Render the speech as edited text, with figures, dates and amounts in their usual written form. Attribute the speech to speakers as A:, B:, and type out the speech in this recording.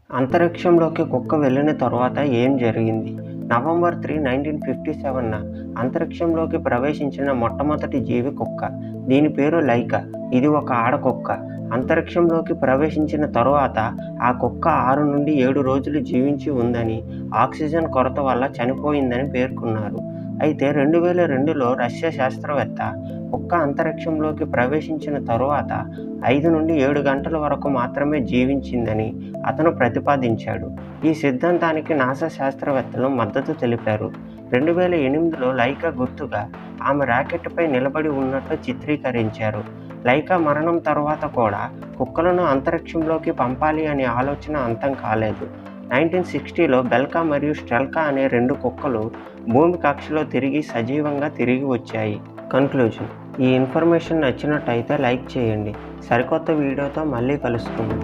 A: అంతరిక్షంలోకి కుక్క వెళ్ళిన తరువాత ఏం జరిగింది? నవంబర్ 3, 1957న అంతరిక్షంలోకి ప్రవేశించిన మొట్టమొదటి జీవి కుక్క. దీని పేరు లైకా. ఇది ఒక ఆడకుక్క. అంతరిక్షంలోకి ప్రవేశించిన తరువాత ఆ కుక్క 6 నుండి 7 రోజులు జీవించి ఉందని, ఆక్సిజన్ కొరత వల్ల చనిపోయిందని పేర్కొన్నారు. అయితే 2002లో రష్యా శాస్త్రవేత్త కుక్క అంతరిక్షంలోకి ప్రవేశించిన తరువాత 5 నుండి 7 గంటల వరకు మాత్రమే జీవించిందని అతను ప్రతిపాదించాడు. ఈ సిద్ధాంతానికి నాసా శాస్త్రవేత్తలు మద్దతు తెలిపారు. 2008లో లైకా గుర్తుగా ఆమె రాకెట్పై నిలబడి ఉన్నట్లు చిత్రీకరించారు. లైకా మరణం తరువాత కూడా కుక్కలను అంతరిక్షంలోకి పంపాలి అనే ఆలోచన అంతం కాలేదు. 1960లో బెల్కా మరియు స్ట్రెల్కా అనే 2 కుక్కలు భూమి కక్షలో సజీవంగా తిరిగి వచ్చాయి. కన్క్లూజన్: ఈ ఇన్ఫర్మేషన్ నచ్చినట్టయితే లైక్ చేయండి. సరికొత్త వీడియోతో మళ్ళీ కలుసుకుందాం.